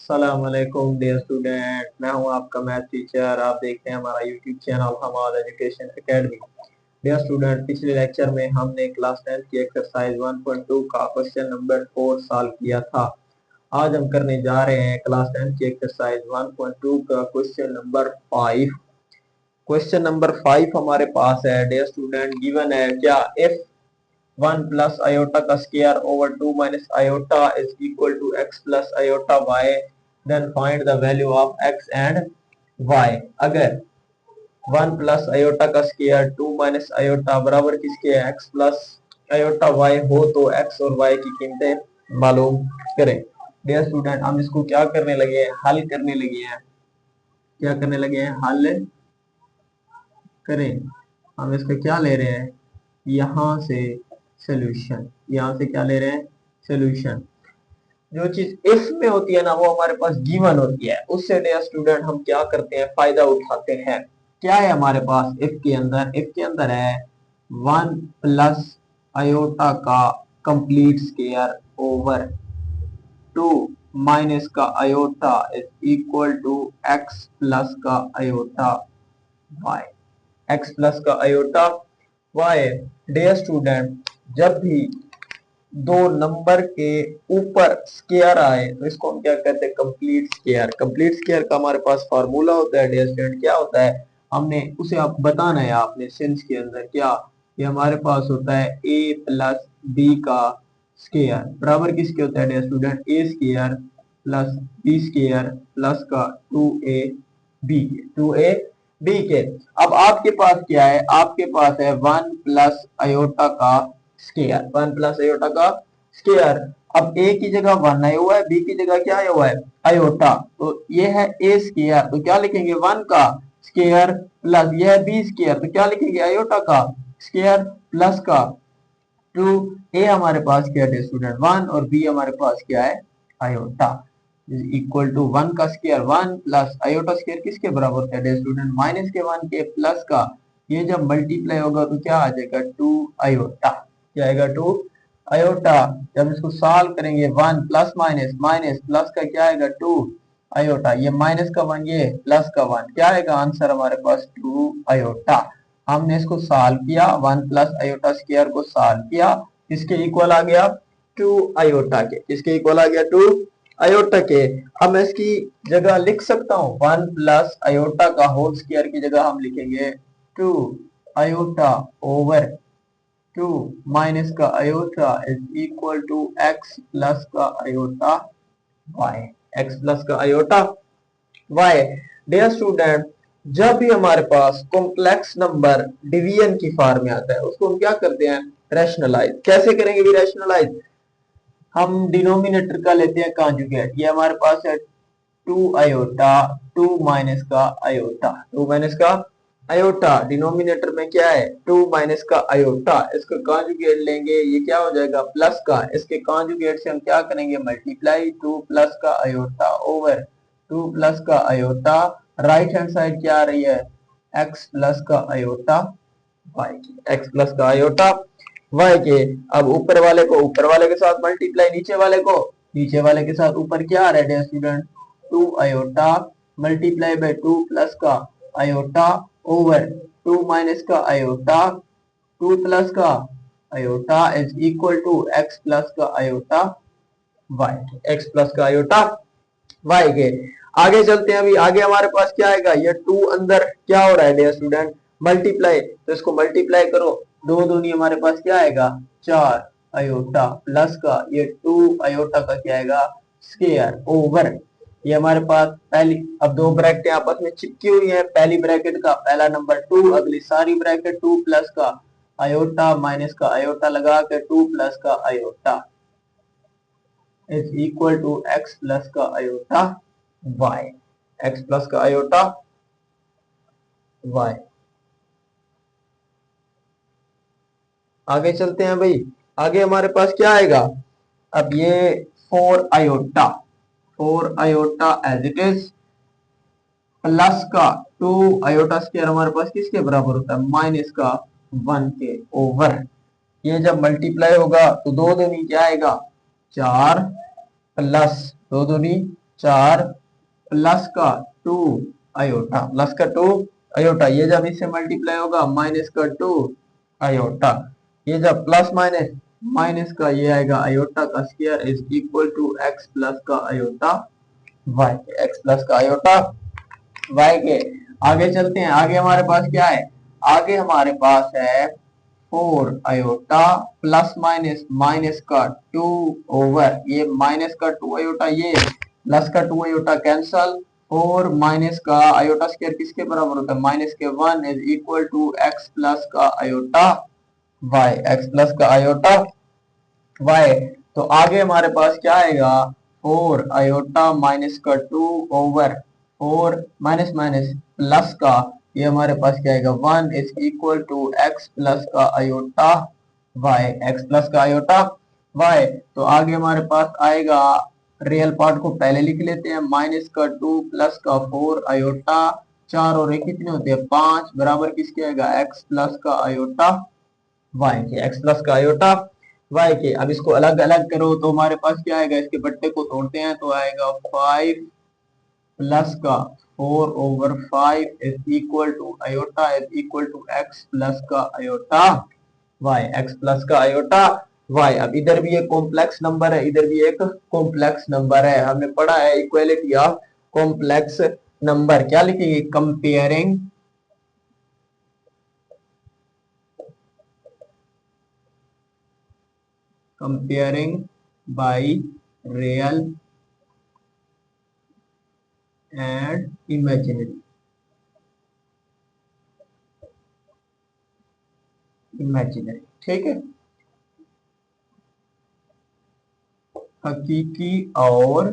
अस्सलामुअलैकुम dear student, मैं हूं आपका मैथ टीचर। आप देख रहे हैं हमारा यूट्यूब चैनल हमारा एजुकेशन एकेडमी। डियर स्टूडेंट, पिछले लेक्चर में हमने क्लास 10 की एक्सरसाइज 1.2 का क्वेश्चन नंबर 4 सॉल्व किया था। आज हम करने जा रहे हैं क्लास 10 की एक्सरसाइज 1.2 का क्वेश्चन नंबर 5। क्वेश्चन नंबर 5 हमारे पास है। डियर स्टूडेंट, गिवन है क्या इफ 1 प्लस आयोटा का square over 2 minus iota is equal to x plus iota y, then find the value of x and y। अगर 1 plus iota का square 2 minus iota बराबर किसके है x प्लस आयोटा y हो तो x और y की कीमतें मालूम करें। डियर स्टूडेंट, हम इसको क्या करने लगे हैं, हल करने लगे हैं। क्या करने लगे हैं, हल करें। हम इसका क्या ले रहे हैं, यहां से सोल्यूशन। यहां से क्या ले रहे हैं, सोल्यूशन। जो चीज इफ में होती है ना, वो हमारे पास गिवन होती है, उससे डियर स्टूडेंट हम क्या करते हैं, फायदा उठाते हैं। क्या है हमारे पास इफ के अंदर, इफ के अंदर है 1 प्लस आयोटा का कंप्लीट स्क्वायर ओवर 2 माइनस का iota is equal to x plus का आयोटा y। x प्लस का आयोटा y। डियर स्टूडेंट, जब भी दो नंबर के ऊपर स्क्वायर आए तो इसको हम क्या कहते हैं, कंप्लीट स्क्वायर। कंप्लीट स्क्वायर का हमारे पास फार्मूला होता है डियर स्टूडेंट, क्या होता है, हमने उसे आप बताना है आपने सेंस के अंदर। क्या, ये हमारे पास होता है a प्लस बी का स्क्वायर बराबर किसके होता है dear student, a square plus b square plus का 2ab के। अब आपके पास क्या है, आपके पास है 1 प्लस आयोटा का स्क्वायर, 1 प्लस आयोटा का स्क्वायर। अब a की जगह 1 आया हुआ है, b की जगह क्या आया हुआ है, आयोटा। तो ये है a स्क्वायर, तो क्या लिखेंगे 1 का स्क्वायर प्लस ये है b स्क्वायर, तो क्या लिखेंगे आयोटा का स्क्वायर प्लस का 2। a हमारे पास क्या है स्टूडेंट 1 और b हमारे पास क्या है आयोटा, इक्वल टू 1 का स्क्वायर 1 प्लस आयोटा स्क्वायर किसके बराबर होता है स्टूडेंट, माइनस के 1 के प्लस का। ये जब मल्टीप्लाई होगा तो क्या आ जाएगा 2 आयोटा। क्या आएगा 2 आयोटा। जब इसको सॉल्व करेंगे 1 प्लस माइनस माइनस प्लस का क्या आएगा 2 आयोटा, ये माइनस का 1 ये प्लस का 1, क्या आएगा आंसर हमारे पास 2 आयोटा। हमने इसको सॉल्व किया, 1 प्लस आयोटा स्क्वायर को सॉल्व किया, किसके इक्वल आ गया 2 आयोटा के, किसके इक्वल आ गया 2 आयोटा के। अब मैं इसकी जगह लिख सकता हूँ 1 प्लस आयोटा का होल स्क्वायर की जगह हम लिखेंगे 2 आयोटा ओवर 2 माइनस का iota is equal to x plus का आयोटा y। x प्लस का आयोटा y। डियर स्टूडेंट, जब भी हमारे पास कॉम्प्लेक्स नंबर डिवीजन की फॉर्म में आता है उसको हम क्या करते हैं, रैशनलाइज। कैसे करेंगे भी रैशनलाइज, हम डिनोमिनेटर का लेते हैं कॉन्जुगेट। ये हमारे पास है 2 आयोटा 2 माइनस का आयोटा, 2 माइनस का आयोटा। डिनोमिनेटर में क्या है 2 माइनस का आयोटा, इसका कॉन्जुगेट लेंगे, ये क्या हो जाएगा प्लस का। इसके कॉन्जुगेट से हम क्या करेंगे मल्टीप्लाई 2 प्लस का आयोटा ओवर 2 प्लस का आयोटा। राइट हैंड साइड क्या आ रही है, x प्लस का आयोटा y की, x प्लस का आयोटा y के। अब ऊपर वाले को ऊपर वाले के साथ मल्टीप्लाई, नीचे वाले को नीचे वाले के साथ। ऊपर क्या आ रहा है student 2 iota multiply by 2 plus का आयोटा ओवर 2 माइनस का आयोटा 2 प्लस का iota is equal to x plus का आयोटा y, x प्लस का आयोटा y के। आगे चलते हैं, अभी आगे हमारे पास क्या आएगा, ये 2 अंदर क्या हो रहा है डियर स्टूडेंट मल्टीप्लाई, तो इसको मल्टीप्लाई करो, 2 दूनी हमारे पास क्या आएगा 4 आयोटा प्लस का ये 2 आयोटा का क्या आएगा स्क्वायर ओवर। ये हमारे पास पहली, अब दो ब्रैकेट आपस में चिपकी हुई है, पहली ब्रैकेट का पहला नंबर 2, अगली सारी ब्रैकेट 2 प्लस का आयोटा माइनस का आयोटा लगा के 2 प्लस का iota is equal to x plus का आयोटा y, x प्लस का आयोटा y। आगे चलते हैं भाई, आगे हमारे पास क्या आएगा, अब ये 4 iota as it is plus का 2 आयोटा स्क्वायर हमारे पास किसके बराबर होता है माइनस का 1 के ओवर। ये जब मल्टीप्लाई होगा तो 2 दूनी क्या आएगा 4 प्लस 2 दूनी 4 प्लस का 2 आयोटा, प्लस का 2 आयोटा, ये जब इससे मल्टीप्लाई होगा माइनस का 2 आयोटा, ये जब प्लस माइनस माइनस का ये आएगा आयोटा का square is equal to x plus का आयोटा वाई, एक्स प्लस का आयोटा वाई के। आगे चलते हैं, आगे हमारे पास क्या है, आगे हमारे पास है 4 आयोटा प्लस माइनस माइनस का 2 ओवर ये माइनस का 2 आयोटा, ये प्लस का 2 आयोटा कैंसल, और माइनस का आयोटा स्क्वायर किसके बराबर होता है, माइनस के 1 is equal to x plus का आयोटा वाई, एक्स प्लस का आयोटा वाई। तो आगे हमारे पास क्या आएगा, 4 आयोटा माइनस का 2 ओवर 4 माइनस माइनस प्लस का ये हमारे पास क्या आएगा 1 is equal to x plus का आयोटा वाई, एक्स प्लस का आयोटा वाई। तो आगे हमारे पास आएगा, रियल पार्ट को पहले लिख लेते हैं, माइनस का 2 प्लस का 4 आयोटा, 4 और 1 कितने होते हैं 5, बराबर किसके आएगा एक्स प्लस का आयोटा वाई के, एक्स प्लस का आयोटा वाई के। अब इसको अलग अलग करो तो हमारे पास क्या आएगा, इसके बट्टे को तोड़ते हैं तो आएगा 5 प्लस का 4 over 5 is equal to iota is equal to x plus का आयोटा वाई, एक्स प्लस का आयोटा वाई। अब इधर भी एक कॉम्प्लेक्स नंबर है, इधर भी एक कॉम्प्लेक्स नंबर है, हमने पढ़ा है इक्वालिटी ऑफ कॉम्प्लेक्स नंबर, क्या लिखेंगे, comparing comparing by real and imaginary, imaginary ठीक है, हकीकी और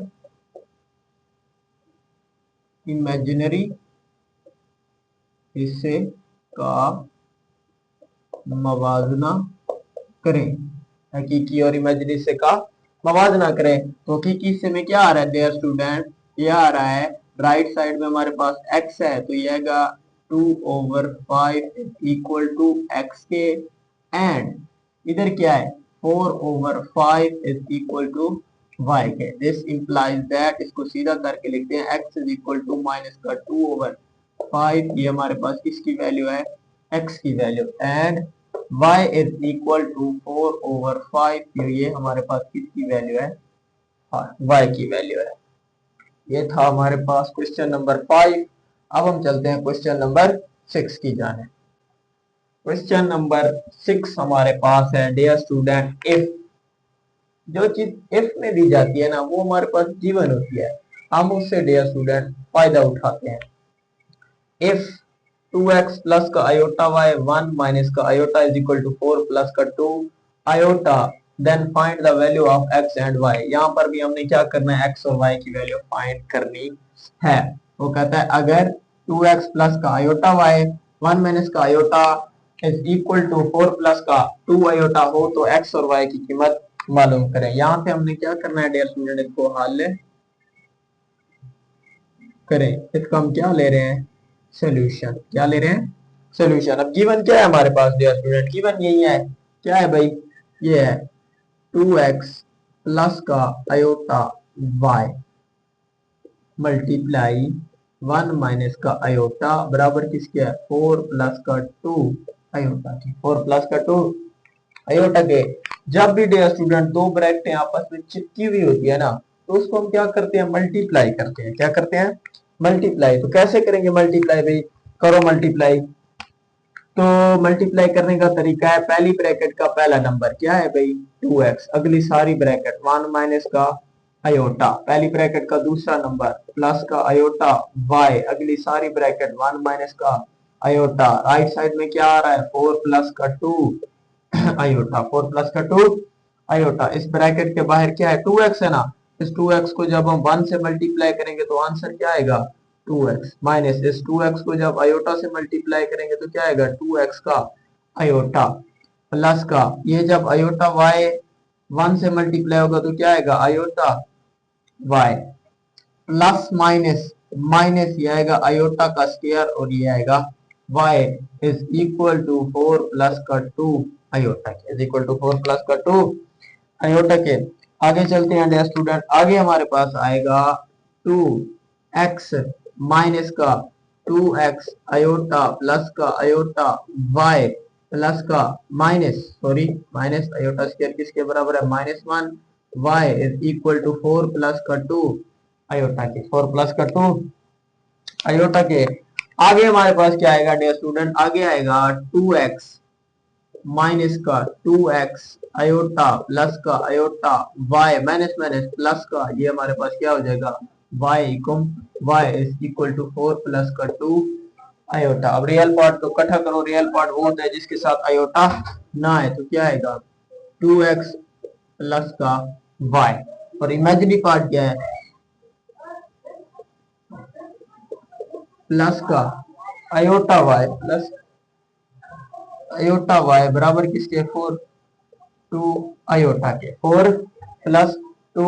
इमेजिनरी हिस्से का मवाजना करें, हकीकी और इमेजिनरी हिस्से का मवाजना करें। तो हकीकी हिस्से में क्या आ रहा है डियर स्टूडेंट, ये आ रहा है राइट साइड में हमारे पास x है तो ये आएगा 2 ओवर 5 इक्वल टू एक्स के, एंड इधर क्या है 4 over 5 is equal to y के। दिस इंप्लाइज दैट, इसको सीधा करके लिखते हैं x is equal to minus का 2 ओवर 5, ये हमारे पास किसकी वैल्यू है x की value, and y is equal to 4 over 5, ये हमारे पास किसकी वैल्यू है, y की वैल्यू है। ये था हमारे पास क्वेश्चन नंबर 5। अब हम चलते हैं क्वेश्चन नंबर 6 की जाने। क्वेश्चन नंबर 6 हमारे पास है डियर स्टूडेंट, इफ, जो चीज इफ में दी जाती है ना वो हमारे पास गिवन होती है, हम उससे डियर स्टूडेंट फायदा उठाते हैं। इफ 2x प्लस का आयोटा y 1 माइनस का iota is equal to 4 plus का 2 iota, then find the value of x and y। यहाँ पर भी हमने क्या करना है, x और y की वैल्यू फाइंड करनी है। वो कहता है अगर 2x प्लस का आयोटा y 1 माइनस का iota is equal to 4 plus का 2 आयोटा हो तो x और y की कीमत मालूम करें। यहाँ पे हमने क्या करना है डियर स्टूडेंट, इसको हल करें, इसका हम क्या ले रहे हैं सोल्यूशन, क्या ले रहे हैं सोल्यूशन। अब गिवन क्या है हमारे पास डियर स्टूडेंट, गिवन यही है, क्या है भाई, ये है 2x प्लस का आयोटा y मल्टीप्लाई 1 माइनस का आयोटा बराबर किसके है 4 प्लस का 2 आयोटा के, 4 प्लस का 2 आयोटा के। जब भी डियर स्टूडेंट दो ब्रैकेटें आपस में चिपकी हुई होती है ना तो उसको हम क्या करते हैं, मल्टीप्लाई करते हैं, क्या करते हैं मल्टीप्लाई। तो कैसे करेंगे मल्टीप्लाई भाई, करो मल्टीप्लाई। तो मल्टीप्लाई करने का तरीका है, पहली ब्रैकेट का पहला नंबर क्या है भाई 2x, अगली सारी ब्रैकेट 1 माइनस का आयोटा, पहली ब्रैकेट का दूसरा नंबर प्लस का आयोटा y, अगली सारी ब्रैकेट 1 माइनस का आयोटा, राइट साइड में क्या आ रहा है 4 प्लस का 2 आयोटा, 4 प्लस का 2 आयोटा। इस ब्रैकेट के बाहर क्या है 2x है ना, इस 2x को जब हम 1 से मल्टीप्लाई करेंगे तो आंसर क्या आएगा 2x, माइनस इस 2x को जब आयोटा से मल्टीप्लाई करेंगे तो क्या आएगा 2x का आयोटा, प्लस का ये जब आयोटा y 1 से मल्टीप्लाई होगा तो क्या आएगा iota y, plus minus minus ये आएगा आयोटा का स्क्वायर और ये आएगा y is equal to 4 plus का 2 आयोटा के, इज इक्वल टू 4 प्लस का 2 आयोटा के। आगे चलते हैं डियर स्टूडेंट, आगे हमारे पास आएगा 2x माइनस का 2x अयोटा प्लस का अयोटा y प्लस का माइनस अयोटा स्क्वायर किसके बराबर है -1 y is equal to 4 plus का 2 अयोटा के 4 प्लस का 2 अयोटा के। आगे हमारे पास क्या आएगा डियर स्टूडेंट, आगे आएगा 2x माइनस का 2x अयोटा प्लस का iota y minus minus plus का, ये हमारे पास क्या हो जाएगा y is equal to 4 plus का 2 अयोटा। अब रियल पार्ट तो इकट्ठा करो, रियल पार्ट वो होता है जिसके साथ अयोटा ना है, तो क्या आएगा 2x प्लस का y, और इमेजिनरी पार्ट क्या है प्लस का iota y plus iota y बराबर किसके 4 2 अयोटा के 4 प्लस 2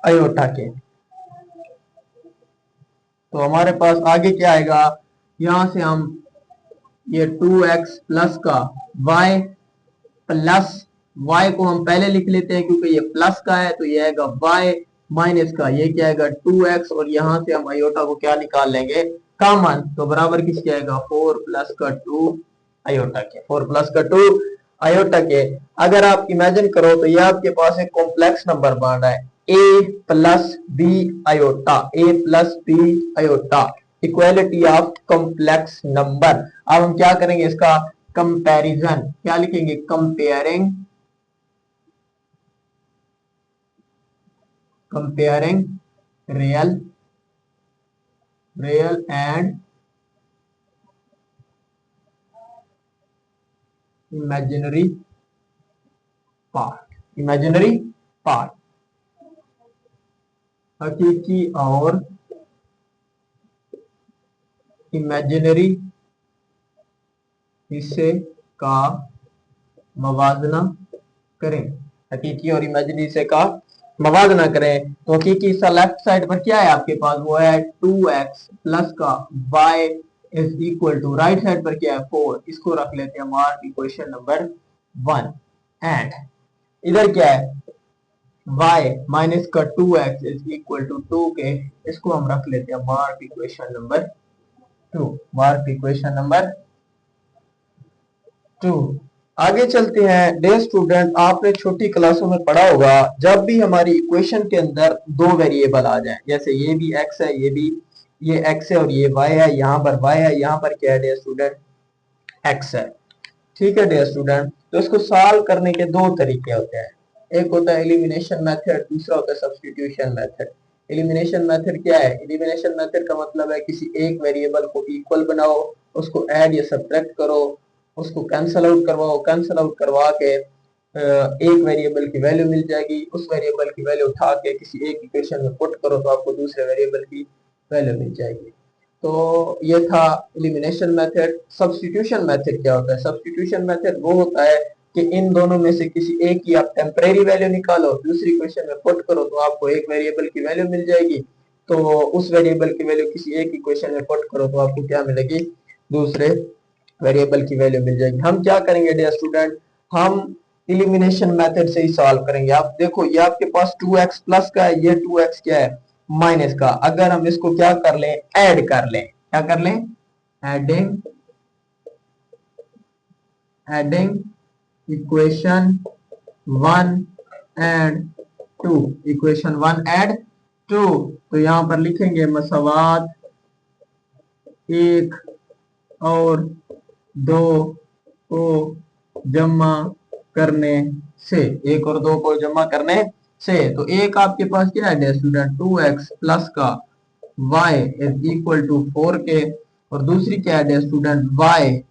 अयोटा के। तो हमारे पास आगे क्या आएगा, यहां से हम ये 2x प्लस का y प्लस y को हम पहले लिख लेते हैं क्योंकि ये प्लस का है, तो ये आएगा y माइनस का ये क्या आएगा 2x, और यहां से हम अयोटा को क्या निकाल लेंगे कॉमन, तो बराबर किसके आएगा 4 प्लस का 2 अयोटा के 4 प्लस का 2 अयोटा के। अगर आप इमेजिन करो तो ये आपके पास एक कॉम्प्लेक्स नंबर बन रहा है a plus b iota, a plus b iota equality of complex number. अब हम क्या करेंगे इसका कंपैरिजन, क्या लिखेंगे comparing real and imaginary part हकीकी और इमेजिनरी हिस्से का मवाजना करें, हकीकी और इमेजिनरी हिस्से का मवाजना करें। तो हकीकी हिस्सा लेफ्ट साइड पर क्या है आपके पास, वो है 2x प्लस का y is equal to, right side पर क्या है 4, इसको रख लेते हैं मार्क इक्वेशन नंबर 1, एंड इधर क्या है y माइनस का 2x इज इक्वल टू 2 के, इसको हम रख लेते हैं मार्क इक्वेशन नंबर 2। आगे चलते हैं डियर स्टूडेंट, आपने छोटी क्लासों में पढ़ा होगा जब भी हमारी इक्वेशन के अंदर दो वेरिएबल आ जाए, जैसे ये भी x है ये x है और ये y है, यहाँ पर y है, यहाँ पर क्या है डियर स्टूडेंट x है, ठीक है डियर स्टूडेंट। तो इसको सॉल्व करने के दो तरीके होते हैं, एक होता है एलिमिनेशन मेथड, दूसरा होता है सब्स्टिट्यूशन मेथड। एलिमिनेशन मेथड क्या है, एलिमिनेशन मेथड का मतलब है किसी एक वेरिएबल को इक्वल बनाओ, उसको ऐड या सब्ट्रैक्ट करो, उसको कैंसल आउट करवाओ, कैंसल आउट करवा के एक वेरिएबल की वैल्यू मिल जाएगी, उस वेरिएबल की वैल्यू उठा के किसी एक इक्वेशन में पुट करो तो आपको दूसरे वेरिएबल की वैल्यू मिल जाएगी। तो ये था एलिमिनेशन मेथड। सब्स्टिट्यूशन मेथड क्या होता है, सब्स्टिट्यूशन मेथड वो होता है कि इन दोनों में से किसी एक की आप टेम्परेरी वैल्यू निकालो, दूसरी इक्वेशन में पुट करो तो आपको एक वेरिएबल की वैल्यू मिल जाएगी, तो उस वेरिएबल की वैल्यू किसी एक इक्वेशन में पुट करो तो आपको क्या मिलेगी दूसरे वेरिएबल की वैल्यू मिल जाएगी। हम क्या करेंगे डियर स्टूडेंट, हम एलिमिनेशन मेथड से ही सॉल्व करेंगे। आप देखो ये आपके पास 2x प्लस का है, ये 2x क्या है माइनस का, अगर हम इसको क्या कर लें ऐड कर लें, क्या कर लें adding equation 1 and 2, equation 1 and 2, तो यहां पर लिखेंगे मसावात 1 और 2 को जमा करने से, 1 और 2 को जमा करने से, तो एक आपके पास क्या है स्टूडेंट 2x प्लस का y इज इक्वल टू 4 के, और दूसरी क्या है स्टूडेंट y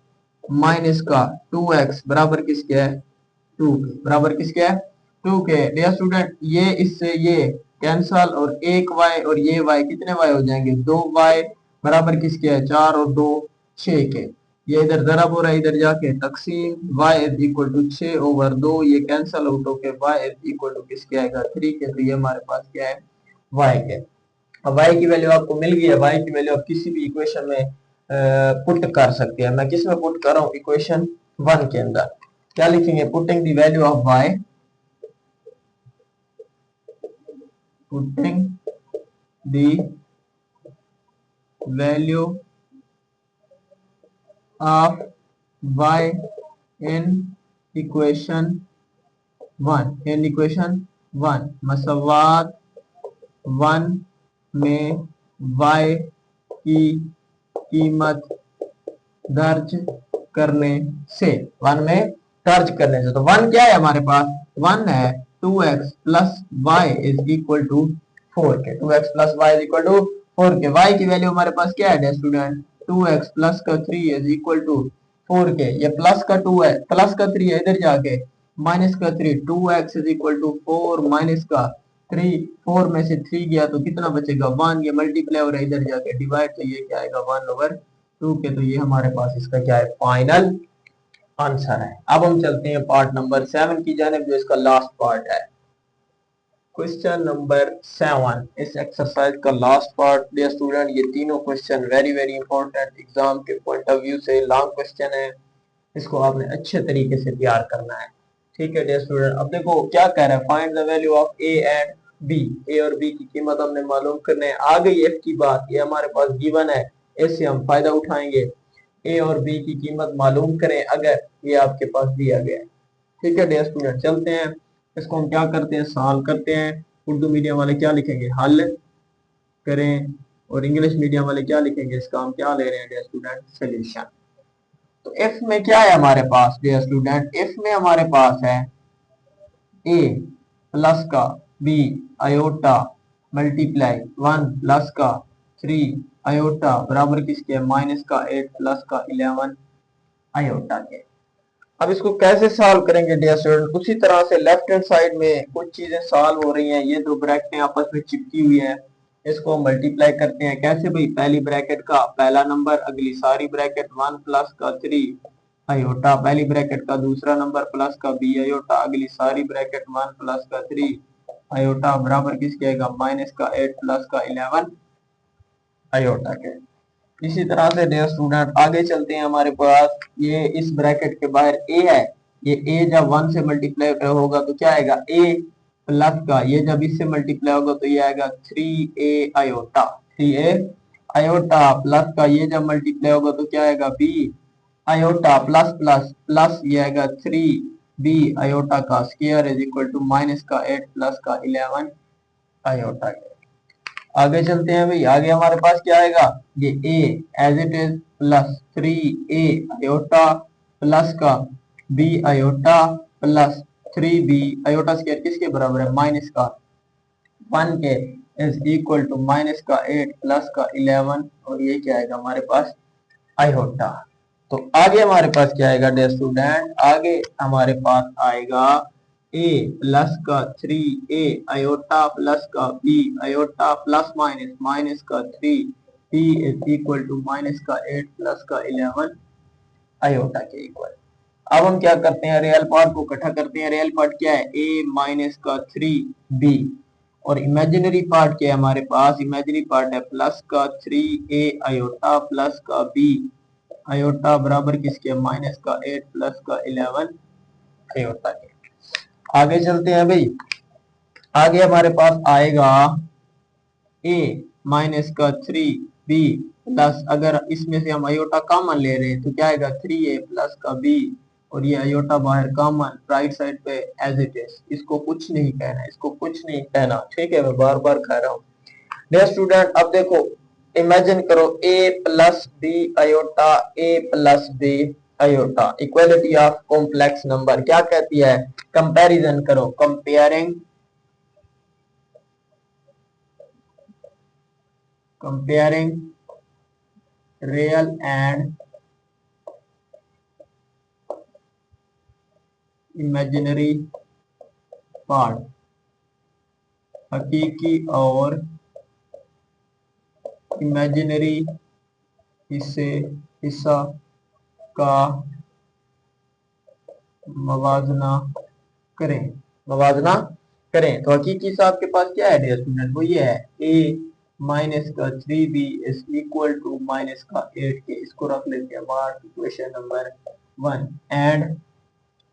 माइनस का 2x बराबर किसके है 2 के, बराबर किसके है 2 के। डियर स्टूडेंट ये इससे ये कैंसल, और एक y और ये y कितने y हो जाएंगे 2y बराबर किसके है 4 और 2 6 के, ये इधर ज़रब हो रहा है, इधर जाके तकसीम y is equal to 6 over 2, ये कैंसल आउट होके y इज इक्वल टू किसके आएगा 3 के, तो ये हमारे पास क्या है y के। अब y की वैल्यू आपको मिल गई है, y की वैल्यू आप किसी भी इक्वेशन में पुट कर सकते हैं। मैं किस में पुट कर रहा हूँ इक्वेशन 1 के अंदर, क्या लिखेंगे putting the value of y, putting the value of y in equation 1 मसवात 1 में y की कीमत दर्ज करने से 1 में दर्ज करने से। तो 1 क्या है हमारे पास? 1 है 2x plus y is equal to 4k। 2x plus y is equal to 4k। y की वैल्यू हमारे पास क्या है स्टूडेंट? 2x प्लस का 3 इज इक्वल टू 4k। ये प्लस का 2 है, प्लस का 3 है, इधर जाके माइनस का 3, 2x is equal to 4 minus का 3, 4 में से 3 गया तो कितना बचेगा? 1। ये मल्टीप्लाई हो रहा है, इधर जाके डिवाइड, तो ये क्या आएगा? 1/2 के। तो ये हमारे पास इसका क्या है? फाइनल आंसर है। अब हम चलते हैं पार्ट नंबर 7 की जानिब, जो इसका लास्ट पार्ट है। क्वेश्चन नंबर 7 इस एक्सरसाइज का लास्ट पार्ट। डियर स्टूडेंट, ये तीनों question very very important, exam के पॉइंट ऑफ व्यू से लॉन्ग क्वेश्चन है। इसको आपने अच्छे तरीके से तैयार करना है। ठीक है डियर स्टूडेंट, अब देखो क्या कह रहा है, find the value of A and B. A और बी की कीमत हमने मालूम करने है। आ गई एफ की बात, ये हमारे पास गिवन है, इससे हम फायदा उठाएंगे। ए और बी की कीमत मालूम करें अगर ये आपके पास दिया गया है। ठीक है डियर स्टूडेंट, चलते हैं इसको हम क्या करते हैं, सॉल्व करते हैं। उर्दू मीडियम वाले क्या लिखेंगे? हल करें। और इंग्लिश मीडियम वाले क्या लिखेंगे? इसका हम क्या ले रहे हैं डियर स्टूडेंट? सोल्यूशन। तो एफ में क्या है हमारे पास डियर स्टूडेंट? एफ में हमारे पास है ए प्लस का बी आयोटा मल्टीप्लाई 1 प्लस का 3 आयोटा बराबर किसके? माइनस का 8 प्लस का 11 आयोटा के। अब इसको कैसे सॉल्व करेंगे डियर स्टूडेंट? उसी तरह से लेफ्ट हैंड साइड में कुछ चीजें सॉल्व हो रही हैं, ये दो ब्रैकेटें आपस में चिपकी हुई है, इसको मल्टीप्लाई करते हैं। कैसे भाई? पहली ब्रैकेट का पहला नंबर, अगली सारी ब्रैकेट 1 प्लस का 3 आयोटा, पहली ब्रैकेट का दूसरा नंबर प्लस का बी आयोटा, अगली सारी ब्रैकेट 1 प्लस का 3 आयोटा बराबर किसके आएगा? माइनस का 8 प्लस का 11 आयोटा के। इसी तरह से डियर स्टूडेंट आगे चलते हैं। हमारे पास ये इस ब्रैकेट के बाहर ए है, ये ए जब 1 से मल्टीप्लाई होगा तो क्या आएगा? ए प्लस का, ये जब इससे मल्टीप्लाई होगा तो ये आएगा 3a iota, 3a iota plus का, ये जब मल्टीप्लाई होगा तो क्या आएगा? B iota plus plus plus, ये आएगा 3b आयोटा का square is equal to minus का 8 प्लस का 11 आयोटा के। आगे चलते हैं भाई, आगे हमारे पास क्या आएगा? ये a as it is plus 3a iota plus का b iota plus 3b iota square किसके बराबर है? माइनस का 1 के इज इक्वल टू माइनस का 8 प्लस का 11, और ये क्या आएगा हमारे पास? आयोटा। तो आगे हमारे पास क्या आएगा डियर स्टूडेंट? आगे हमारे पास आएगा a प्लस का 3a आयोटा प्लस का b iota plus minus minus का 3b is equal to minus का 8 प्लस का 11 आयोटा के इक्वल। अब हम क्या करते हैं? रियल पार्ट को इकट्ठा करते हैं। रियल पार्ट क्या है? a माइनस का 3b, और इमेजिनरी पार्ट क्या है हमारे पास? इमेजिनरी पार्ट है प्लस का 3a आयोटा प्लस का b आयोटा बराबर किसके? माइनस का 8 प्लस का 11 आयोटा के। आगे चलते हैं भाई, आगे हमारे पास आएगा a माइनस का 3b प्लस, अगर इसमें से हम आयोटा कॉमन ले रहे हैं तो क्या आएगा? 3a प्लस का b, और ये आयोटा बाहर कॉमन राइट साइड पे एज इट इज, इसको कुछ नहीं कहना, इसको कुछ नहीं कहना। ठीक है, मैं बार बार कह रहा हूँ डियर स्टूडेंट। अब देखो इमेजिन करो a plus b iota, a plus b iota, equality of complex number क्या कहती है? कंपैरिजन करो, comparing real and imaginary part, हकीकी और इमेजिनरी हिस्सा का मवाजना करें, मवाजना करें। तो हकीकी हिस्सा आपके पास क्या है डियर स्टूडेंट? वो ये है a माइनस का 3b is equal to minus का 8 के, इसको रख लेते हैं mark equation number 1। And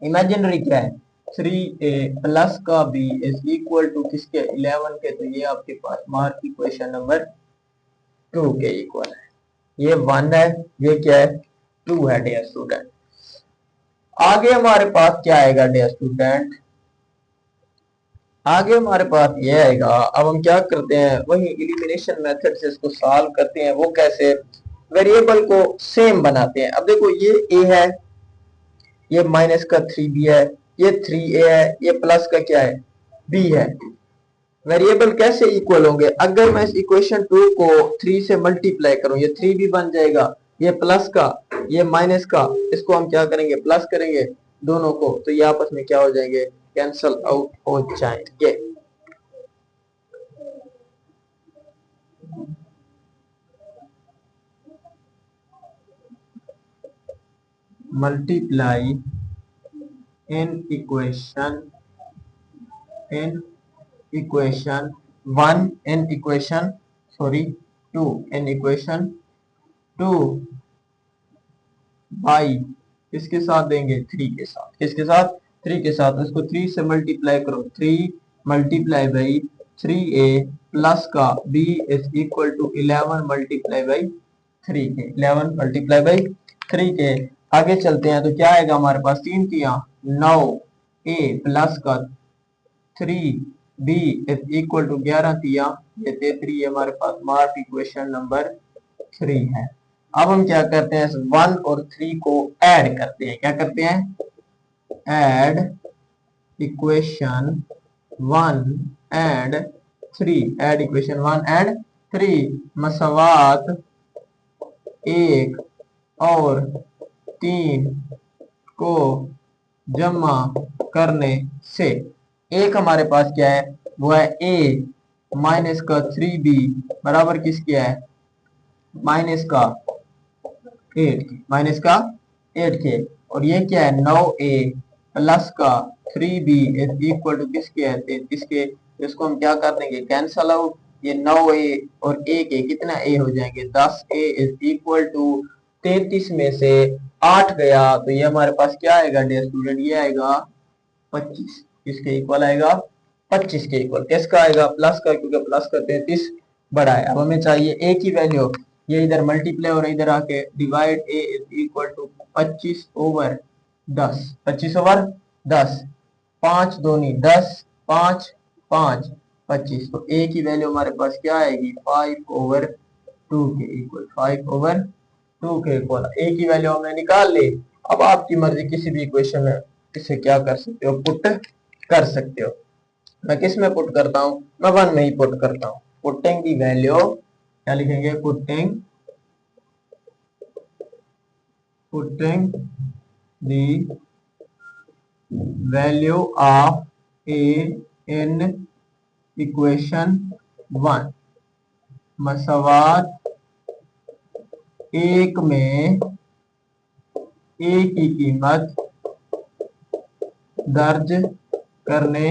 imaginary क्या है? 3a प्लस का b इज इक्वल टू किसके? 11 के, तो ये आपके पास मार्क इक्वेशन नंबर 2 के इक्वल है। ये 1 है, ये क्या है 2 है डियर स्टूडेंट। आगे हमारे पास क्या आएगा डियर स्टूडेंट, आगे हमारे पास ये आएगा। अब हम क्या करते हैं, वही एलिमिनेशन मेथड से इसको सॉल्व करते हैं। वो कैसे, वेरिएबल को सेम बनाते हैं। अब देखो ये a है, ये माइनस का 3b है, ये 3a है, ये प्लस का क्या है b है। वेरिएबल कैसे इक्वल होंगे, अगर मैं इस इक्वेशन 2 को 3 से मल्टीप्लाई करूं, ये 3b बन जाएगा, ये प्लस का ये माइनस का, इसको हम क्या करेंगे प्लस करेंगे दोनों को, तो ये आपस में क्या हो जाएंगे, कैंसल आउट हो जाएंगे। Multiply in equation 1 in equation 2 in equation 2 by किसके साथ देंगे 3 के साथ, किसके साथ 3 के साथ। इसको 3 से मल्टीप्लाई करो, 3 मल्टीप्लाई बाई 3a प्लस का b is equal to 11 multiply by 3 के, 11 मल्टीप्लाई बाई 3 के। आगे चलते हैं तो क्या आएगा हमारे पास, 3 तिया 9a प्लस का 3b इज इक्वल टू 11 तिया ये 33 हमारे पास मार्क इक्वेशन नंबर 3 है। अब हम क्या करते हैं, 1 और 3 को ऐड करते हैं। क्या करते हैं, add equation 1 and 3, add equation 1 and 3 मसवात 1 और 3 को जमा करने से एक हमारे पास क्या है, वो है a माइनस का 3b बराबर किसके है, माइनस का 8 के, माइनस का 8 के। और ये क्या है 9a प्लस का 3b इज इक्वल टू किसके है 33 के। इसको हम क्या कर देंगे कैंसल आउट, ये 9a और a के कितना a हो जाएंगे 10a इज इक्वल टू 33 में से 8 गया तो ये हमारे पास क्या आएगा डियर स्टूडेंट, ये आएगा 25, किसके इक्वल आएगा 25 के इक्वल। किसका आएगा प्लस का, क्योंकि प्लस का 33 बड़ा है। अब हमें चाहिए a की वैल्यू, ये इधर मल्टीप्लाई और इधर आके divide a is equal to 25 over 10, 25 over 10, 5 दूनी 10, 5 5 25, तो a की वैल्यू हमारे पास क्या आएगी 5 ओवर 2 के इक्वल, 5 ओवर 2 के इक्वल। a की वैल्यू हमने निकाल ली। अब आपकी मर्जी किसी भी इक्वेशन में इसे क्या कर सकते हो, पुट कर सकते हो। मैं किस में पुट करता हूं, मैं 1 में ही पुट करता हूं। पुटिंग दी वैल्यू क्या लिखेंगे, putting the value of a in equation 1 मसवात 1 में a की कीमत दर्ज करने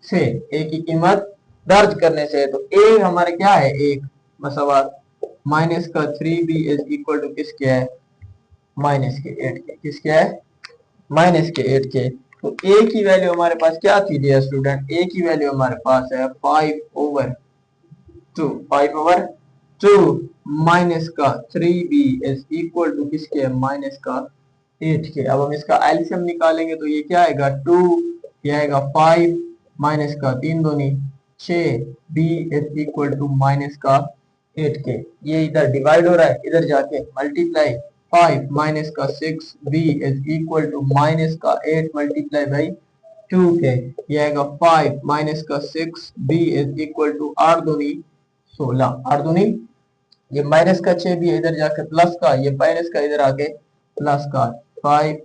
से, a की कीमत दर्ज करने से। तो a हमारे क्या है 1 मसवात माइनस का 3b इज इक्वल टू किसके है माइनस के 8 के, किसके है माइनस के 8 के। तो a की वैल्यू हमारे पास क्या थी डियर स्टूडेंट, a की वैल्यू हमारे पास है 5 ओवर 2, 5 ओवर 2 माइनस का 3b इज इक्वल टू किसके है माइनस का 8 के। अब हम इसका एलसीएम निकालेंगे तो ये क्या आएगा 2, ये आएगा 5 माइनस का 3 दूनी 6 b is equal to minus का 8 के। ये इधर डिवाइड हो रहा है, इधर जाके मल्टीप्लाई 5 माइनस का 6 b is equal to minus का 8 मल्टीप्लाई बाई 2 के। ये आएगा 5 माइनस का 6 b इज इक्वल टू 8 दूनी 16, 8 दूनी ये माइनस का 6 भी इधर जाके प्लस का, ये माइनस का इधर आके प्लस का 5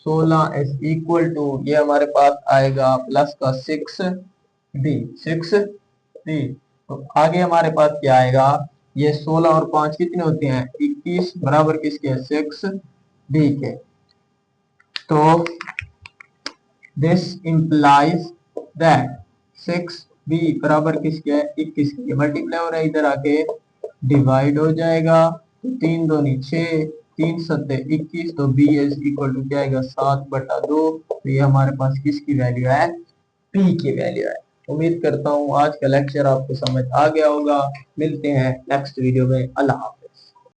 16 इज इक्वल टू ये हमारे पास आएगा प्लस का 6 b। तो आगे हमारे पास क्या आएगा, ये 16 और 5 कितने होते हैं 21 बराबर किसके 6 b के। तो दिस इंप्लाइज दैट 6 b बराबर किसके है 21 के। मल्टीप्लाई हो रहा है इधर आके डिवाइड हो जाएगा, तो 3 दूनी 6 3 सत्ते 21, तो b इज इक्वल टू क्या आएगा 7/2। तो ये हमारे पास किसकी वैल्यू है p की वैल्यू है। उम्मीद करता हूँ आज का लेक्चर आपको समझ आ गया होगा। मिलते हैं नेक्स्ट वीडियो में। अल्लाह हाफ़िज़।